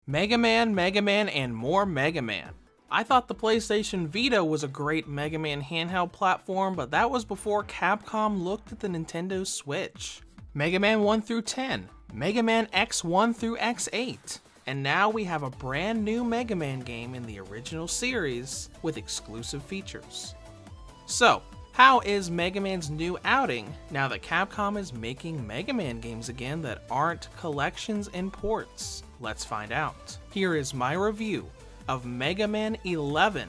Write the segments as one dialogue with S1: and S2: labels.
S1: Mega Man, and more Mega Man. I thought the PlayStation Vita was a great Mega Man handheld platform, but that was before Capcom looked at the Nintendo Switch. Mega Man 1 through 10, Mega Man X1 through X8, and now we have a brand new Mega Man game in the original series with exclusive features. So, how is Mega Man's new outing now that Capcom is making Mega Man games again that aren't collections and ports? Let's find out. Here is my review of Mega Man 11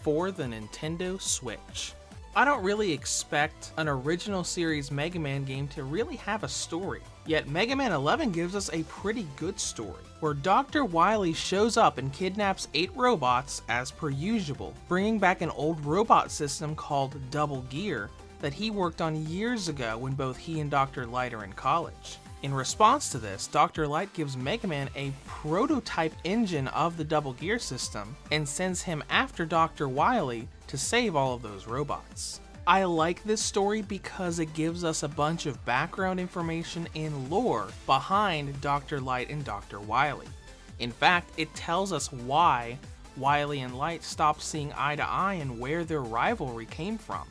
S1: for the Nintendo Switch. I don't really expect an original series Mega Man game to really have a story, yet Mega Man 11 gives us a pretty good story, where Dr. Wily shows up and kidnaps 8 robots as per usual, bringing back an old robot system called Double Gear that he worked on years ago when both he and Dr. Light are in college. In response to this, Dr. Light gives Mega Man a prototype engine of the Double Gear system and sends him after Dr. Wily to save all of those robots. I like this story because it gives us a bunch of background information and lore behind Dr. Light and Dr. Wily. In fact, it tells us why Wily and Light stopped seeing eye to eye and where their rivalry came from.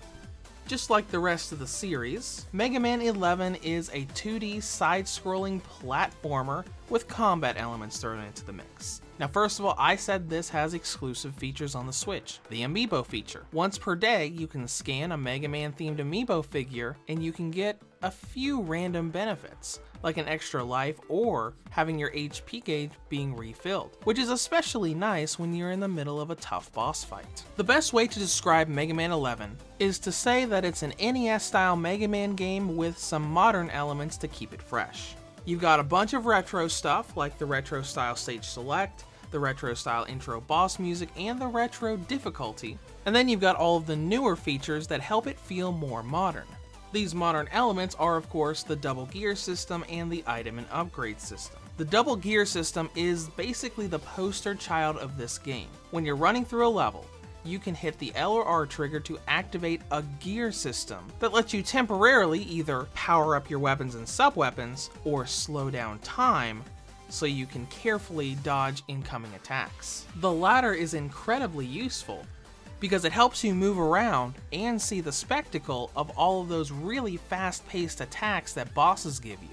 S1: Just like the rest of the series, Mega Man 11 is a 2D side-scrolling platformer with combat elements thrown into the mix. Now first of all, I said this has exclusive features on the Switch. The Amiibo feature. Once per day, you can scan a Mega Man themed Amiibo figure and you can get a few random benefits, like an extra life or having your HP gauge being refilled, which is especially nice when you're in the middle of a tough boss fight. The best way to describe Mega Man 11 is to say that it's an NES-style Mega Man game with some modern elements to keep it fresh. You've got a bunch of retro stuff like the retro-style stage select, the retro-style intro boss music, and the retro difficulty, and then you've got all of the newer features that help it feel more modern. These modern elements are of course the Double Gear system and the item and upgrade system. The Double Gear system is basically the poster child of this game. When you're running through a level, you can hit the L or R trigger to activate a gear system that lets you temporarily either power up your weapons and sub-weapons or slow down time so you can carefully dodge incoming attacks. The latter is incredibly useful because it helps you move around and see the spectacle of all of those really fast-paced attacks that bosses give you.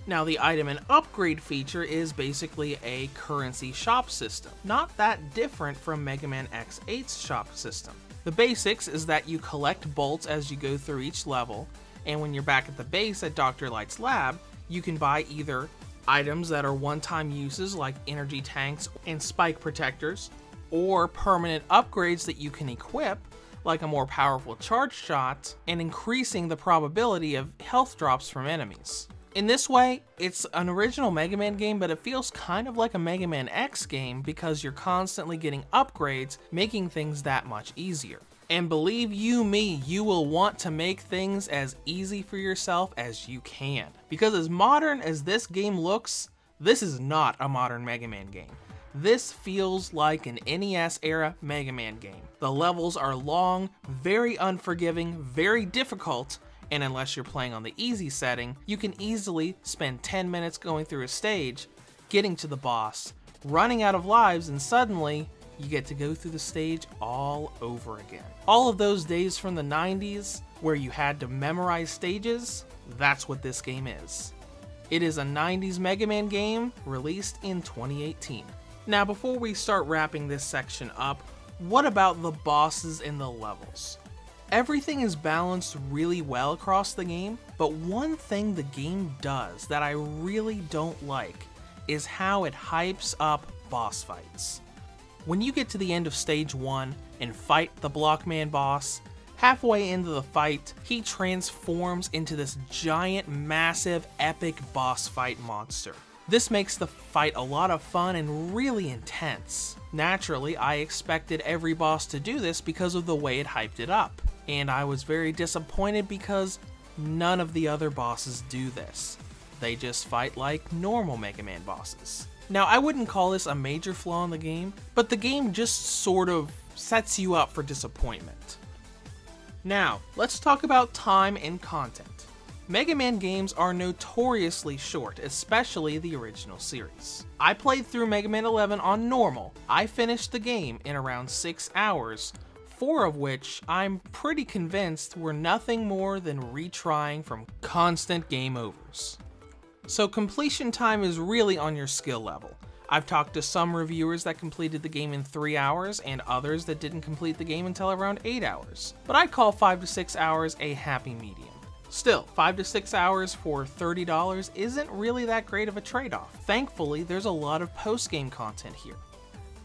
S1: Now the item and upgrade feature is basically a currency shop system, not that different from Mega Man X8's shop system. The basics is that you collect bolts as you go through each level, and when you're back at the base at Dr. Light's lab, you can buy either items that are one-time uses like energy tanks and spike protectors, or permanent upgrades that you can equip, like a more powerful charge shot, and increasing the probability of health drops from enemies. In this way, it's an original Mega Man game, but it feels kind of like a Mega Man X game because you're constantly getting upgrades, making things that much easier. And believe you me, you will want to make things as easy for yourself as you can. Because as modern as this game looks, this is not a modern Mega Man game. This feels like an NES-era Mega Man game. The levels are long, very unforgiving, very difficult, and unless you're playing on the easy setting, you can easily spend 10 minutes going through a stage, getting to the boss, running out of lives, and suddenly you get to go through the stage all over again. All of those days from the 90s where you had to memorize stages, that's what this game is. It is a 90s Mega Man game released in 2018. Now before we start wrapping this section up, what about the bosses and the levels? Everything is balanced really well across the game, but one thing the game does that I really don't like is how it hypes up boss fights. When you get to the end of stage 1 and fight the Blockman boss, halfway into the fight, he transforms into this giant, massive, epic boss fight monster. This makes the fight a lot of fun and really intense. Naturally, I expected every boss to do this because of the way it hyped it up. And I was very disappointed because none of the other bosses do this. They just fight like normal Mega Man bosses. Now, I wouldn't call this a major flaw in the game, but the game just sort of sets you up for disappointment. Now, let's talk about time and content. Mega Man games are notoriously short, especially the original series. I played through Mega Man 11 on normal. I finished the game in around 6 hours, 4 of which I'm pretty convinced were nothing more than retrying from constant game overs. So completion time is really on your skill level. I've talked to some reviewers that completed the game in 3 hours and others that didn't complete the game until around 8 hours, but I'd call 5 to 6 hours a happy medium. Still, 5 to 6 hours for $30 isn't really that great of a trade-off. Thankfully, there's a lot of post-game content here.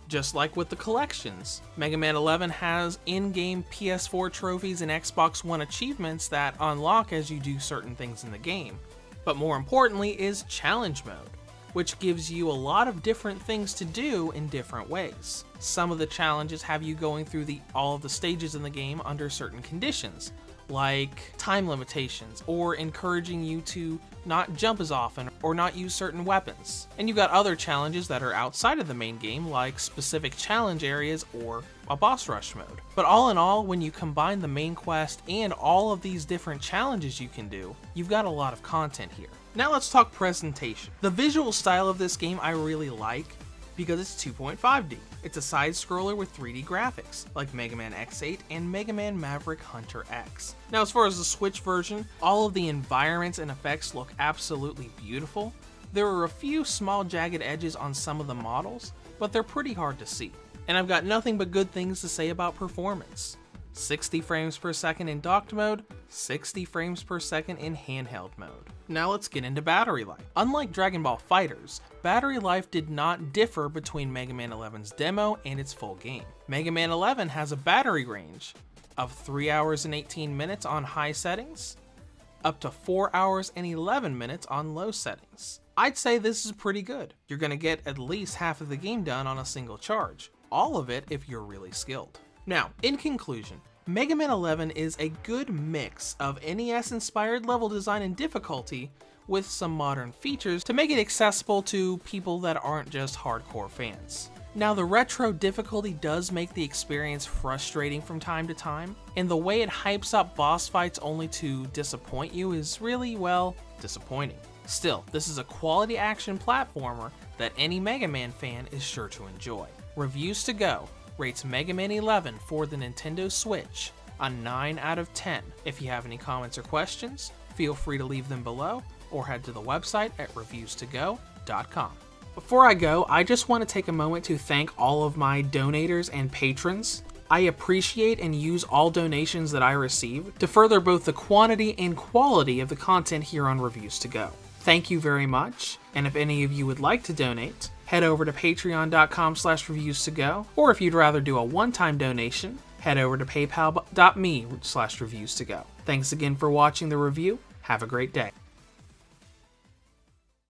S1: Just like with the collections, Mega Man 11 has in-game PS4 trophies and Xbox One achievements that unlock as you do certain things in the game. But more importantly is Challenge Mode, which gives you a lot of different things to do in different ways. Some of the challenges have you going through all of the stages in the game under certain conditions, like time limitations, or encouraging you to not jump as often or not use certain weapons. And you've got other challenges that are outside of the main game, like specific challenge areas or a boss rush mode. But all in all, when you combine the main quest and all of these different challenges you can do, you've got a lot of content here. Now let's talk presentation. The visual style of this game I really like because it's 2.5D. It's a side-scroller with 3D graphics, like Mega Man X8 and Mega Man Maverick Hunter X. Now as far as the Switch version, all of the environments and effects look absolutely beautiful. There are a few small jagged edges on some of the models, but they're pretty hard to see. And I've got nothing but good things to say about performance. 60 frames per second in docked mode, 60 frames per second in handheld mode. Now let's get into battery life. Unlike Dragon Ball FighterZ, battery life did not differ between Mega Man 11's demo and its full game. Mega Man 11 has a battery range of 3 hours and 18 minutes on high settings, up to 4 hours and 11 minutes on low settings. I'd say this is pretty good. You're gonna get at least half of the game done on a single charge, all of it if you're really skilled. Now, in conclusion, Mega Man 11 is a good mix of NES-inspired level design and difficulty with some modern features to make it accessible to people that aren't just hardcore fans. Now, the retro difficulty does make the experience frustrating from time to time, and the way it hypes up boss fights only to disappoint you is really, well, disappointing. Still, this is a quality action platformer that any Mega Man fan is sure to enjoy. Reviews to Go rates Mega Man 11 for the Nintendo Switch a 9 out of 10. If you have any comments or questions, feel free to leave them below or head to the website at reviewstogo.com. Before I go, I just want to take a moment to thank all of my donators and patrons. I appreciate and use all donations that I receive to further both the quantity and quality of the content here on Reviews to Go. Thank you very much, and if any of you would like to donate, head over to patreon.com/reviewstogo, or if you'd rather do a one-time donation, head over to paypal.me/reviewstogo. Thanks again for watching the review. Have a great day.